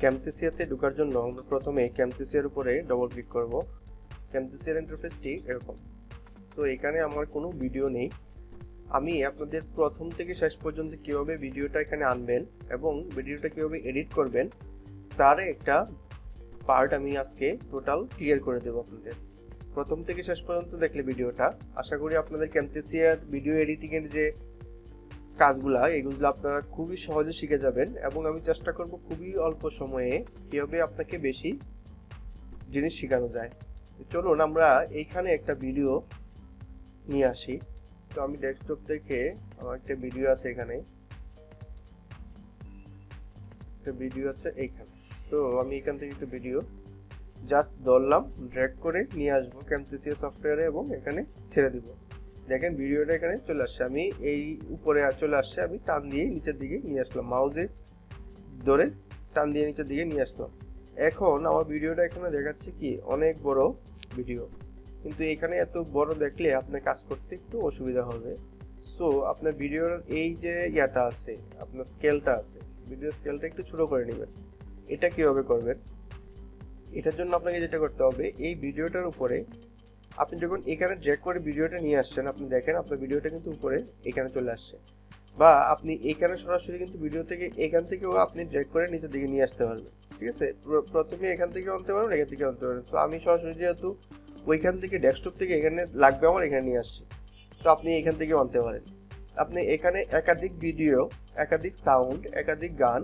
ক্যামটেসিয়াতে ঢোকার জন্য আমরা প্রথমে ক্যামটেসিয়ার উপরে ডবল ক্লিক করব। ক্যামটেসিয়ার ইন্টারফেসটি এরকম। তো এখানে আমার কোনো ভিডিও নেই। আমি আপনাদের প্রথম থেকে শেষ পর্যন্ত কীভাবে ভিডিওটা এখানে আনবেন এবং ভিডিওটা কীভাবে এডিট করবেন তার একটা পার্ট আমি আজকে টোটাল ক্লিয়ার করে দেবো আপনাদের। প্রথম থেকে শেষ পর্যন্ত দেখলে ভিডিওটা আশা করি আপনাদের ক্যামটেসিয়ার ভিডিও এডিটিংয়ের যে কাজগুলা এগুলো আপনারা খুবই সহজে শিখে যাবেন এবং আমি চেষ্টা করব খুবই অল্প সময়ে কিভাবে আপনাকে বেশি জিনিস শেখানো যায়। চলুন আমরা এইখানে একটা ভিডিও নিয়ে আসি। তো আমি ডেস্কটপ থেকে আমার একটা ভিডিও আছে, এখানে একটা ভিডিও আছে এইখানে। তো আমি এখান থেকে একটা ভিডিও জাস্ট ধরলাম, ড্র্যাগ করে নিয়ে আসবো ক্যামটেসিয়া সফটওয়্যারে এবং এখানে ছেড়ে দিব। দেখেন ভিডিওটা এখানে চলে আসছে, আমি এই উপরে চলে আসছে, আমি টান দিয়ে নিচের দিকে নিয়ে আসলাম, মাউসে ধরে টান দিয়ে নিচের দিকে নিয়ে আসলাম। এখন আমার ভিডিওটা এখানে দেখাচ্ছে কি অনেক বড় ভিডিও, কিন্তু এখানে এত বড় দেখলে আপনার কাজ করতে একটু অসুবিধা হবে। সো আপনার ভিডিওর এই যে ইয়াটা আছে, আপনার স্কেলটা আছে, ভিডিও স্কেলটা একটু ছোট করে নেবেন। এটা কিভাবে করবেন? এটার জন্য আপনাকে যেটা করতে হবে, এই ভিডিওটার উপরে আপনি যখন এখানে ড্র্যাগ করে ভিডিওটা নিয়ে আসছেন, আপনি দেখেন আপনার ভিডিওটা কিন্তু উপরে এখানে চলে আসছে, বা আপনি এখানে সরাসরি কিন্তু ভিডিও থেকে এখান থেকেও আপনি ড্র্যাগ করে নিচের দিকে নিয়ে আসতে পারবেন। ঠিক আছে, প্রথমে এখান থেকে আনতে পারবেন, এখান থেকে আনতে পারবেন। তো আমি সরাসরি যেহেতু ওইখান থেকে ডেস্কটপ থেকে এখানে লাগবে আমার, এখানে নিয়ে আসছি, তো আপনি এখান থেকেও আনতে পারেন। আপনি এখানে একাধিক ভিডিও, একাধিক সাউন্ড, একাধিক গান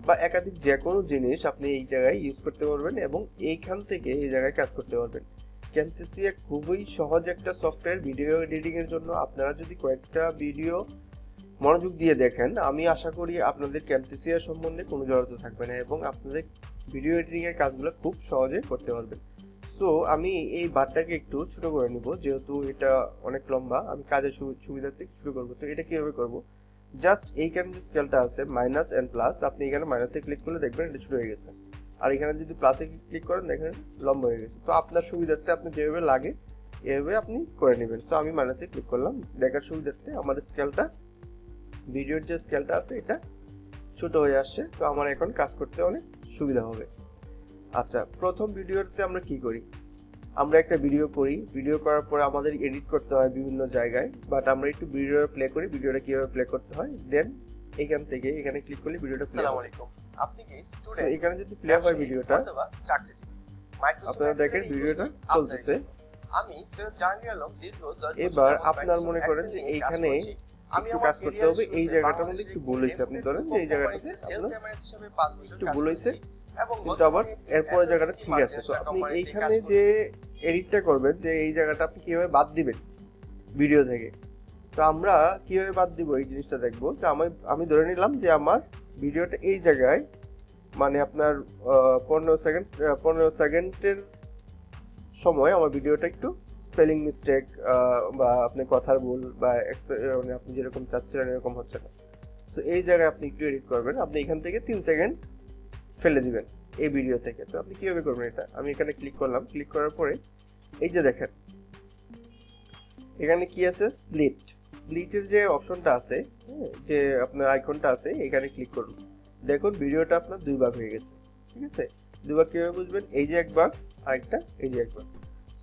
বা একাধিক যে কোনো জিনিস আপনি এই জায়গায় ইউজ করতে পারবেন এবং এইখান থেকে এই জায়গায় কাজ করতে পারবেন। ক্যামটেসিয়া খুবই সহজ একটা সফটওয়্যার ভিডিও এডিটিং এর জন্য। আপনারা যদি কয়েকটা ভিডিও মনোযোগ দিয়ে দেখেন, আমি আশা করি আপনাদের ক্যামটেসিয়া সম্বন্ধে কোনো জড়তা থাকবে না এবং আপনাদের ভিডিও এডিটিং এর কাজগুলো খুব সহজে করতে পারবেন। সো আমি এই বারটাকে একটু ছোট করে নিব, যেহেতু এটা অনেক লম্বা, আমি কাজের সুবিধার্থে শুরু করব। তো এটা কিভাবে করব? জাস্ট এইখানে যে স্কেলটা আছে মাইনাস এন্ড প্লাস, আপনি এখানে মাইনাসে ক্লিক করলে দেখবেন এটা ছোট হয়ে গেছে, আর এখানে যদি প্লাসে ক্লিক করেন দেখেন লম্বা হয়ে গেছে। তো আপনার সুবিধার্থে আপনি যেভাবে লাগে এভাবে আপনি করে নেবেন। তো আমি মাইনাসে ক্লিক করলাম, দেখার সুবিধার্থে আমার স্কেলটা, ভিডিওর যে স্কেলটা আছে এটা ছোট হয়ে আসছে। তো আমার এখন কাজ করতে অনেক সুবিধা হবে। আচ্ছা, প্রথম ভিডিওতে আমরা কি করি? আমরা একটা ভিডিও করি, ভিডিও করার পরে আমাদের এডিট করতে হয় বিভিন্ন জায়গায়, বাট আমরা একটু ভিডিও প্লে করি, ভিডিওটা কিভাবে প্লে করতে হয়। দেন এখান থেকে এখানে ক্লিক করলে ভিডিওটা প্লে হবে। আপনি কি স্টুডেন্ট, এখানে যদি প্লে হয় ভিডিওটা, অথবা চাকরিজীবী? আপনারা দেখেন ভিডিওটা চলতেছে। আমি সৈয়দ জাহাঙ্গীর আলম, দীর্ঘ 10 বছর এবার আপনার মনে করেন যে এইখানে আমি একটু আমার কাজ করতে হবে, এই জায়গাটার মধ্যে একটু ভুল হয়েছে, আপনি ধরেন যে এই জায়গাটাতে সেলস এমএনএস হিসেবে 5 বছর একটু কাজ ভুল হয়েছে, করেছি এবং কিন্তু আবার এরপরে জায়গাটা ঠিক আছে। তো আপনি এইখানে যে এডিটটা করবেন, যে এই জায়গাটা আপনি কিভাবে বাদ দিবেন ভিডিও থেকে, তো আমরা কিভাবে বাদ দিব এই জিনিসটা দেখবো। তো আমি ধরে নিলাম যে আমার ভিডিওটা এই জায়গায়, মানে আপনার 15 সেকেন্ডের সময় আমার ভিডিওটা একটু স্পেলিং মিস্টেক বা আপনি কথার ভুল বা মানে আপনি যেরকম চাচ্ছিলেন এরকম হচ্ছে না। তো এই জায়গায় আপনি একটু এডিট করবেন, আপনি এখান থেকে 3 সেকেন্ড ফেলে দিবেন এই ভিডিও থেকে। তো আপনি কিভাবে করবেন এটা? আমি এখানে ক্লিক করলাম, ক্লিক করার পরে এই যে দেখেন এখানে কি আছে, স্প্লিটের যে অপশনটা আছে, যে আপনার আইকনটা আছে, এখানে ক্লিক করুন। দেখুন ভিডিওটা আপনার 2 ভাগ হয়ে গেছে। ঠিক আছে, 2 ভাগ কিভাবে বুঝবেন? এই যে একবার, আরেকটা এই যে একবার।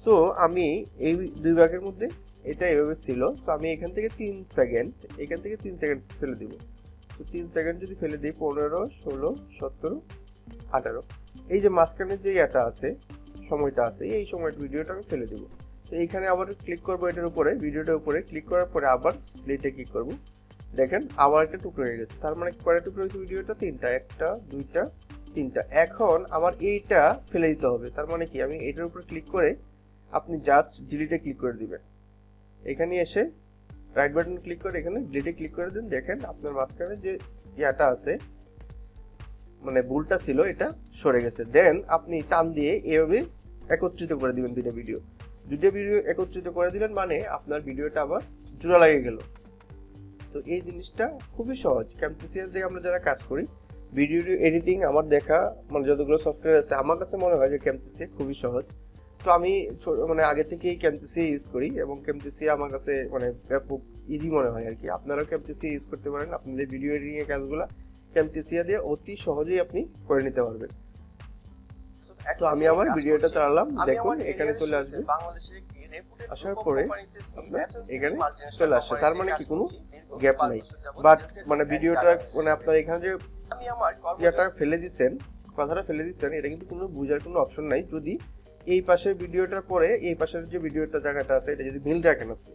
সো আমি এই 2 ভাগের মধ্যে এটা এভাবে ছিল, তো আমি এখান থেকে 3 সেকেন্ড, এখান থেকে 3 সেকেন্ড ফেলে দিব। তো 3 সেকেন্ড যদি ফেলে দিই, 15, 16, 17, 18, এই যে মাঝখানের যে ইয়াটা আছে, সময়টা আছে, এই সময়টা ভিডিওটা আমি ফেলে দিব। তো এইখানে আবার ক্লিক করবো এটার উপরে, ভিডিওটার উপরে ক্লিক করার পরে আবার স্প্লিটে ক্লিক করব। দেখেন আবার একটা টুকরো হয়ে গেছে, তার মানে কয়টা টুকরো হয়েছে ভিডিওটা? 3টা, 1টা, 2টা, 3টা। এখন আমার এইটা ফেলে দিতে হবে, তার মানে কি আমি এটার উপরে ক্লিক করে আপনি জাস্ট ডিলিটে ক্লিক করে দিবেন। এখানে এসে রাইট বাটন ক্লিক করে এখানে ডিলিটে ক্লিক করে দিন। দেখেন আপনার মাঝখানে যে ইয়াটা আছে, মানে ভুলটা ছিল, এটা সরে গেছে। দেন আপনি টান দিয়ে এভাবে একত্রিত করে দিবেন দুটো ভিডিও একত্রিত করে দিলেন, মানে আপনার ভিডিওটা আবার জোড়া লাগে গেল। তো এই জিনিসটা খুবই সহজ। ক্যামটেসিয়া দিয়ে আমরা যারা কাজ করি, ভিডিও এডিটিং আমার দেখা মানে যতগুলো সফটওয়্যার আছে, আমার কাছে মনে হয় যে ক্যামটেসিয়া খুবই সহজ। তো আমি মানে আগে থেকেই ক্যামটেসিয়া ইউজ করি এবং ক্যামটেসিয়া আমার কাছে মানে ব্যাপক ইজি মনে হয় আর কি। আপনারাও ক্যামটেসিয়া ইউজ করতে পারেন আপনাদের ভিডিও এডিটিং এর কাজগুলো ক্যামটেসিয়া দিয়ে অতি সহজেই আপনি করে নিতে পারবেন। তো আমি আমি আমার ভিডিওটা চালালাম, আমি দেখুন আমার এখানে career-এর চলে শুরুতে আসবে। বাংলাদেশের একটি reputed আসার group of পরে company-তে আপনার FMCG এখানে multinational চলে আসছে, তার company-তে মানে কাজ কি কোনো করছি দীর্ঘ গ্যাপ 5 নাই। বছর যাবত বাট sales এর মানে and ভিডিওটা data মানে analyst আপনার এখানে যে আমি আমার ইয়াটা কর্মজীবন ফেলে দিচ্ছেন, কথাটা ফেলে দিচ্ছেন, এটা কিন্তু কোনো বোঝার কোনো অপশন নাই। যদি এই পাশের ভিডিওটার পরে এই পাশের যে ভিডিওটা জায়গাটা আছে এটা যদি মিল রাখেন আপনি,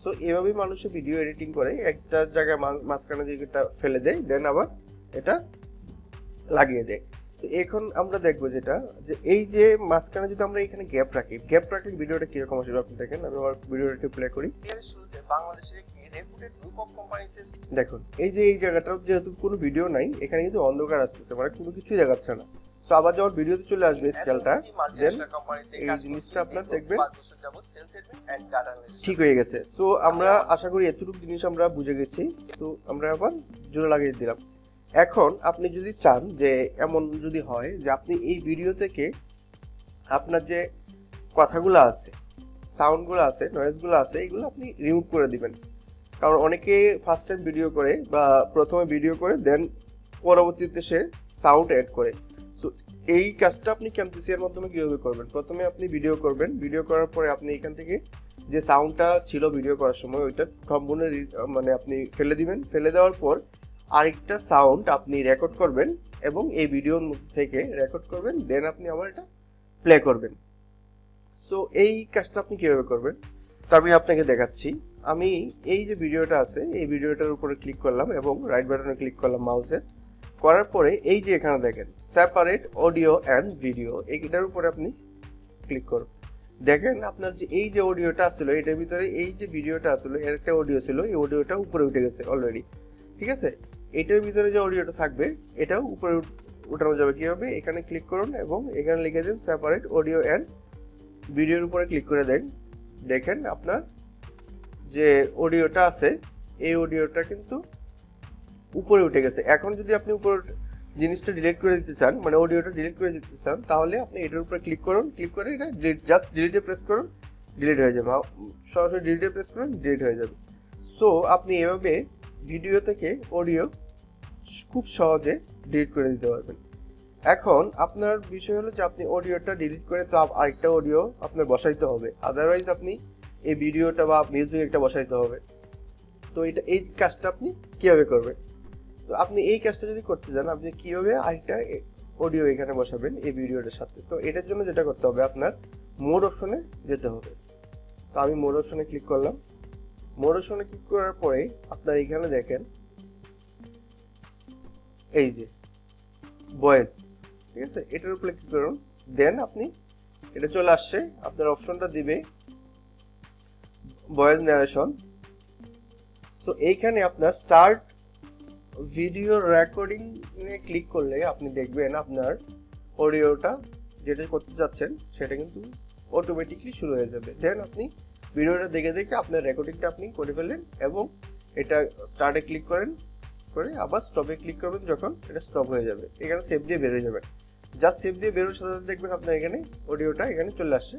তো এভাবেই মানুষের ভিডিও এডিটিং করে একটা জায়গায় মাঝখানে যেটা ফেলে দেয়, দেন আবার এটা লাগিয়ে দেয়। তো এখন আমরা দেখবো যেটা, যে এই যে মাঝখানে যদি আমরা এখানে গ্যাপ রাখলে ভিডিওটা কিরকম আসবে আপনি দেখেন। আমি আবার ভিডিওটা একটু প্লে করি। career-এর শুরুতে বাংলাদেশের একটি reputed group of company-তে দেখুন এই যে এই জায়গাটা যেহেতু কোনো ভিডিও নাই, এখানে কিন্তু অন্ধকার আসতেছে, মানে কোনো কিছুই দেখাচ্ছে না। তো আবার যখন ভিডিওতে চলে আসবে স্কেলটা, FMCG দেন multinational company-তে এই কাজ জিনিসটা করছি আপনার দীর্ঘ দেখবেন 5 বছর যাবত sales and data analyst ঠিক হয়ে গেছে। সো আমরা আশা করি এতটুকু জিনিস আমরা বুঝে গেছি। তো আমরা আবার জোড়া লাগিয়ে দিলাম। এখন আপনি যদি চান যে এমন যদি হয় যে আপনি এই ভিডিও থেকে আপনার যে কথাগুলো আছে, সাউন্ডগুলো আছে, নয়েজগুলো আছে, এগুলো আপনি রিমুভ করে দিবেন। কারণ অনেকে ফার্স্ট টাইম ভিডিও করে বা প্রথমে ভিডিও করে দেন পরবর্তীতে সে সাউন্ড অ্যাড করে। সো এই কাজটা আপনি ক্যামটেসিয়ার মাধ্যমে কীভাবে করবেন? প্রথমে আপনি ভিডিও করবেন, ভিডিও করার পরে আপনি এখান থেকে যে সাউন্ডটা ছিল ভিডিও করার সময় ওইটা সম্পূর্ণ মানে আপনি ফেলে দিবেন। ফেলে দেওয়ার পর আরেকটা সাউন্ড আপনি রেকর্ড করবেন এবং এই ভিডিওর মধ্যে থেকে রেকর্ড করবেন, দেন আপনি আবার এটা প্লে করবেন। সো এই কাজটা আপনি কীভাবে করবেন তা আমি আপনাকে দেখাচ্ছি। আমি এই যে ভিডিওটা আছে এই ভিডিওটার উপরে ক্লিক করলাম এবং রাইট বাটনে ক্লিক করলাম মাউসের, করার পরে এই যে এখানে দেখেন সেপারেট অডিও অ্যান্ড ভিডিও, এইটার উপরে আপনি ক্লিক করুন। দেখেন আপনার যে এই যে অডিওটা আসছিল এটার ভিতরে এই যে ভিডিওটা আসলো এর একটা অডিও ছিল, এই অডিওটা উপরে উঠে গেছে অলরেডি, ঠিক আছে। এটার ভিতরে যে অডিওটা থাকবে এটাও উপরে উঠানো যাবে কীভাবে? এখানে ক্লিক করুন এবং এখানে লিখে দিন সেপারেট অডিও অ্যান্ড ভিডিওর উপরে ক্লিক করে দেন। দেখেন আপনার যে অডিওটা আছে এই অডিওটা কিন্তু উপরে উঠে গেছে। এখন যদি আপনি উপর জিনিসটা ডিলিট করে দিতে চান, মানে অডিওটা ডিলিট করে দিতে চান, তাহলে আপনি এটার উপরে ক্লিক করুন, ক্লিক করে এটা জাস্ট ডিলিটে প্রেস করুন, ডিলিট হয়ে যাবে। সরাসরি ডিলিটে প্রেস করুন, ডিলিট হয়ে যাবে। সো আপনি এভাবে ভিডিও থেকে অডিও খুব সহজে ডিলিট করে দিতে পারবেন। এখন আপনার বিষয় হলো যে আপনি অডিওটা ডিলিট করে তো আরেকটা অডিও আপনার বসাইতে হবে, আদারওয়াইজ আপনি এই ভিডিওটা বা মিউজিক একটা বসাইতে হবে। তো এই কাজটা আপনি কীভাবে করবেন? তো আপনি এই কাজটা যদি করতে চান আপনি কীভাবে আরেকটা অডিও এখানে বসাবেন এই ভিডিওটার সাথে? তো এটার জন্য যেটা করতে হবে আপনার মোড অপশনে যেতে হবে। তো আমি মোড অপশনে ক্লিক করলাম। মোড অপশনে ক্লিক করার পরে আপনার এখানে দেখেন এই যে ভয়েস, ঠিক আছে, এটার উপরে ক্লিক করুন, দেন আপনি এটা চলে আসছে, আপনার অপশনটা দিবে ভয়েস ন্যারেশন। সো এইখানে আপনার স্টার্ট ভিডিও রেকর্ডিং এ ক্লিক করলে আপনি দেখবেন আপনার অডিওটা যেটা করতে যাচ্ছেন সেটা কিন্তু অটোমেটিকলি শুরু হয়ে যাবে। দেন আপনি ভিডিওটা দেখে দেখে আপনার রেকর্ডিংটা আপনি করে ফেললেন এবং এটা স্টার্টে ক্লিক করেন, করে আবার স্টপে ক্লিক করবেন, যখন এটা স্টপ হয়ে যাবে এখানে সেভ দিয়ে বেরোয় যাবেন। জাস্ট সেভ দিয়ে বেরোর সাথে সাথে দেখবেন আপনার এখানে অডিওটা এখানে চলে আসছে।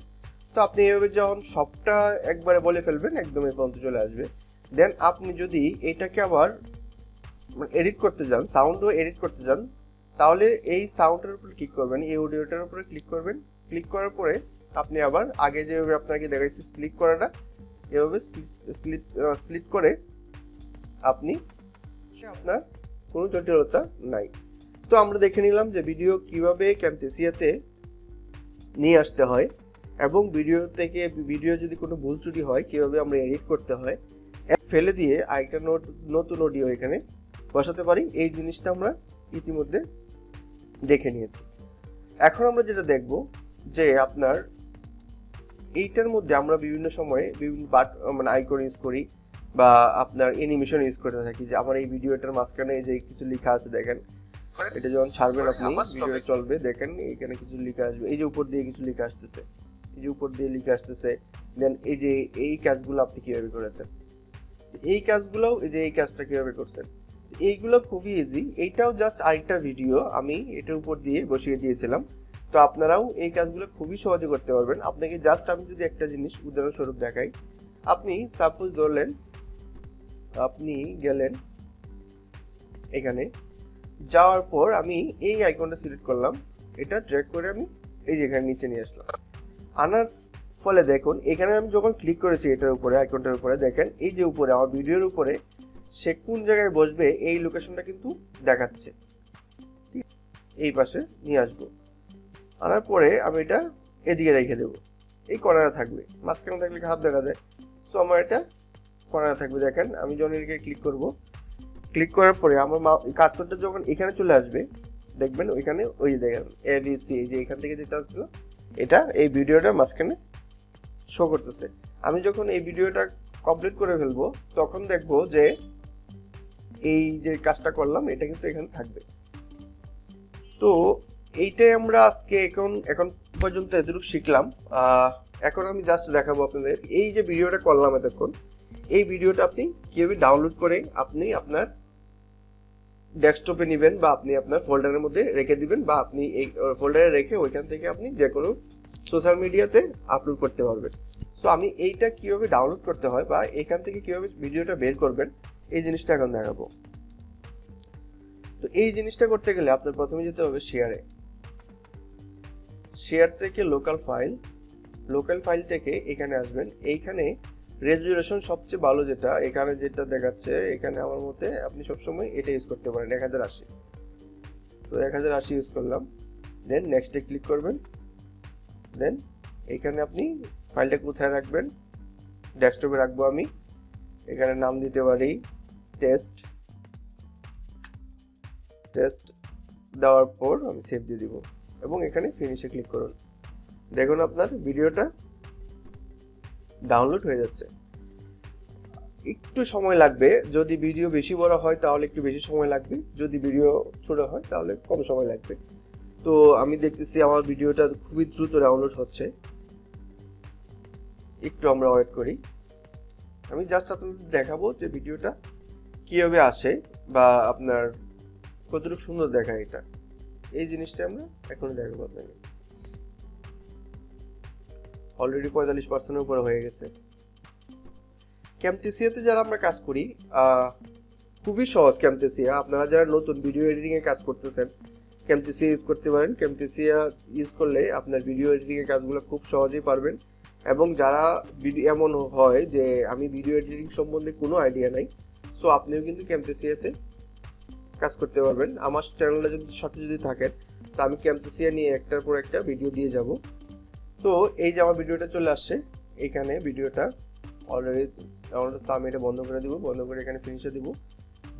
তো আপনি এইভাবে যখন সবটা একবারে বলে ফেলবেন একদম এই পর্যন্ত চলে আসবে। দেন আপনি যদি এটাকে আবার এডিট করতে যান, সাউন্ডও এডিট করতে যান, তাহলে এই সাউন্ডের উপর ক্লিক করবেন, এই অডিওটার উপরে ক্লিক করবেন। ক্লিক করার পরে আপনি আবার আগে যেভাবে আপনাকে দেখাচ্ছি স্প্লিট করাটা, এভাবে স্প্লিট করে আপনি আপনার কোনো জটিলতা নাই। তো আমরা দেখে নিলাম যে ভিডিও কিভাবে ক্যামটেসিয়াতে নিয়ে আসতে হয় এবং ভিডিও থেকে ভিডিও যদি কোনো ভুল ত্রুটি হয় কিভাবে আমরা এডিট করতে হয়, ফেলে দিয়ে আরেকটা নতুন অডিও এখানে বসাতে পারি। এই জিনিসটা আমরা ইতিমধ্যে দেখে নিয়েছি। এখন আমরা যেটা দেখব যে আপনার এইটার মধ্যে আমরা বিভিন্ন সময়ে বিভিন্ন মানে আইকন ইউজ করি বা আপনার অ্যানিমেশন ইউজ করে থাকি। যে আমার এই ভিডিওটার মাঝখানে যে কিছু লেখা আছে দেখেন, এটা যখন ছাড়বেন আপনি ভিডিও চলবে, দেখেন এখানে কিছু লেখা আসবে, এই যে উপর দিয়ে কিছু লেখা আসতেছে, এই যে উপর দিয়ে লেখা আসতেছে। দেন এই যে এই কাজগুলো আপনি কিভাবে করেছেন, এই কাজগুলো এই যে এই কাজটা কিভাবে করছেন, এইগুলো খুবই ইজি। এইটাও জাস্ট আরেকটা ভিডিও আমি এটার উপর দিয়ে বসিয়ে দিয়েছিলাম। তো আপনারাও এই কাজগুলো খুবই সহজে করতে পারবেন। আপনাকে জাস্ট আমি যদি একটা জিনিস উদাহরণস্বরূপ দেখাই, আপনি সাপোজ ধরলেন আপনি গেলেন এখানে যাওয়ার পর আমি এই আইকনটা সিলেক্ট করলাম, এটা ড্র্যাগ করে আমি এই যে এখানে নিচে নিয়ে আসলাম। আনার ফলে দেখুন এখানে আমি যখন ক্লিক করেছি এটার উপরে, আইকনটার উপরে, দেখেন এই যে উপরে আমার ভিডিওর উপরে সে কোন জায়গায় বসবে এই লোকেশনটা কিন্তু দেখাচ্ছে। এই পাশে নিয়ে আসবো, আনার পরে আমি এটা এদিকে রেখে দেবো, এই কর্নারে থাকবে, মাঝখানে থাকলে হাত দেখা যায়। সো আমার এটা কর্নারে থাকবে। দেখেন আমি যখন এদিকে ক্লিক করব, ক্লিক করার পরে আমার কার্সরটা যখন এখানে চলে আসবে দেখবেন ওইখানে ওই যে দেখেন এবিসি, যে এখান থেকে যেটা আসছিল এটা এই ভিডিওটার মাঝখানে শো করতেছে। আমি যখন এই ভিডিওটা কমপ্লিট করে ফেলবো তখন দেখবো যে এই যে কাজটা করলাম এটা কিন্তু এখানে থাকবে। তো এইটাই আমরা আজকে এখন পর্যন্ত এতটুকু শিখলাম। এখন আমি জাস্ট দেখাবো আপনাদের এই যে ভিডিওটা করলাম এতক্ষণ, এই ভিডিওটা আপনি কিভাবে ডাউনলোড করে আপনি আপনার ডেস্কটপে নেবেন বা আপনি আপনার ফোল্ডারের মধ্যে রেখে দিবেন, বা আপনি এই ফোল্ডারে রেখে ওইখান থেকে আপনি যে কোনো সোশ্যাল মিডিয়াতে আপলোড করতে পারবেন। সো আমি এইটা কিভাবে ডাউনলোড করতে হয় বা এখান থেকে কিভাবে ভিডিওটা বের করবেন এই জিনিসটা এখন দেখাবো। তো এই জিনিসটা করতে গেলে আপনার প্রথমে যেতে হবে শেয়ারে, শেয়ার থেকে লোকাল ফাইল থেকে এখানে আসবেন। এইখানে রেজুলেশন সবচেয়ে ভালো যেটা এখানে যেটা দেখাচ্ছে, এখানে আমার মতে আপনি সবসময় এটা ইউজ করতে পারেন 1080। তো 1080 ইউজ করলাম, দেন নেক্সটে ক্লিক করবেন। দেন এখানে আপনি ফাইলটা কোথায় রাখবেন, ডেস্কটপে রাখবো আমি, এখানে নাম দিতে পারি টেস্ট দেওয়ার পর আমি সেভ দিয়ে দিব এবং এখানে ফিনিশে ক্লিক করুন। দেখুন আপনার ভিডিওটা ডাউনলোড হয়ে যাচ্ছে। একটু সময় লাগবে, যদি ভিডিও বেশি বড় হয় তাহলে একটু বেশি সময় লাগবে, যদি ভিডিও ছোট হয় তাহলে কম সময় লাগবে। তো আমি দেখতেছি আমার ভিডিওটা খুবই দ্রুত ডাউনলোড হচ্ছে, একটু আমরা ওয়েট করি। আমি জাস্ট আপনাদের দেখাবো যে ভিডিওটা কিভাবে আসে বা আপনার কতটুকু সুন্দর দেখায় এটা, এই জিনিসটা আমরা এখন দেখাবো আপনাকে। অলরেডি 45% উপরে হয়ে গেছে। ক্যামটেসিয়াতে যারা আমরা কাজ করি খুবই সহজ ক্যামটেসিয়া। আপনারা যারা নতুন ভিডিও এডিটিং এ কাজ করতেছেন ক্যামটেসিয়া ইউজ করতে পারেন। ক্যামটেসিয়া ইউজ করলে আপনার ভিডিও এডিটিং এর কাজগুলো খুব সহজেই পারবেন। এবং যারা এমন হয় যে আমি ভিডিও এডিটিং সম্বন্ধে কোনো আইডিয়া নাই, সো আপনিও কিন্তু ক্যামটেসিয়াতে কাজ করতে পারবেন। আমার চ্যানেলটা সাথে যদি থাকেন তো আমি ক্যামটেসিয়া নিয়ে একটার পর একটা ভিডিও দিয়ে যাব। তো এই যে আমার ভিডিওটা চলে আসছে, এখানে ভিডিওটা অলরেডি তো আমি এটা বন্ধ করে দিব, বন্ধ করে এখানে ফিনিশে দিব।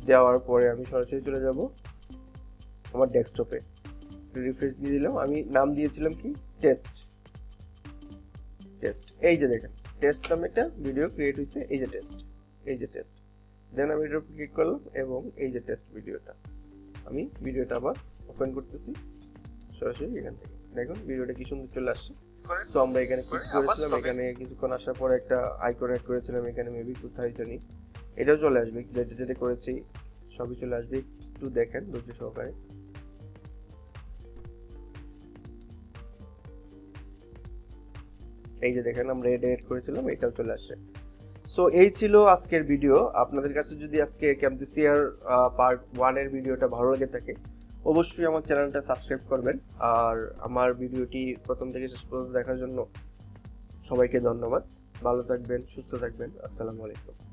দেওয়ার পরে আমি সরাসরি চলে যাব আমার ডেস্কটপে, রিফ্রেশ দিয়ে দিলাম। আমি নাম দিয়েছিলাম কি টেস্ট। এই যে দেখেন টেস্ট নামে একটা ভিডিও ক্রিয়েট হয়েছে, এই যে টেস্ট। দেন আমি এটা ক্লিক করলাম এবং এই যে টেস্ট ভিডিওটা, আমি ভিডিওটা আবার ওপেন করতেছি সরাসরি এখান থেকে। দেখুন ভিডিওটা কি সুন্দর চলে আসছে। তো আমরা এখানে ক্লিক করেছিলাম, এখানে কিছুক্ষণ আসার পর একটা আইকন অ্যাড করেছিলাম, এখানে মেবি কোথায় জানি এটাও চলে আসবে, যেটা করেছি সবই চলে আসবে। একটু দেখেন ধৈর্য সহকারে। এই যে দেখেন আমরা এটা এড করেছিলাম, এটাও চলে আসছে। সো এই ছিল আজকের ভিডিও। আপনাদের কাছে যদি আজকে ক্যামটেসিয়ার পার্ট 1 এর ভিডিওটা ভালো লাগে থাকে অবশ্যই আমার চ্যানেলটা সাবস্ক্রাইব করবেন। আর আমার ভিডিওটি প্রথম থেকে শেষ পর্যন্ত দেখার জন্য সবাইকে ধন্যবাদ। ভালো থাকবেন, সুস্থ থাকবেন। আসসালামু আলাইকুম।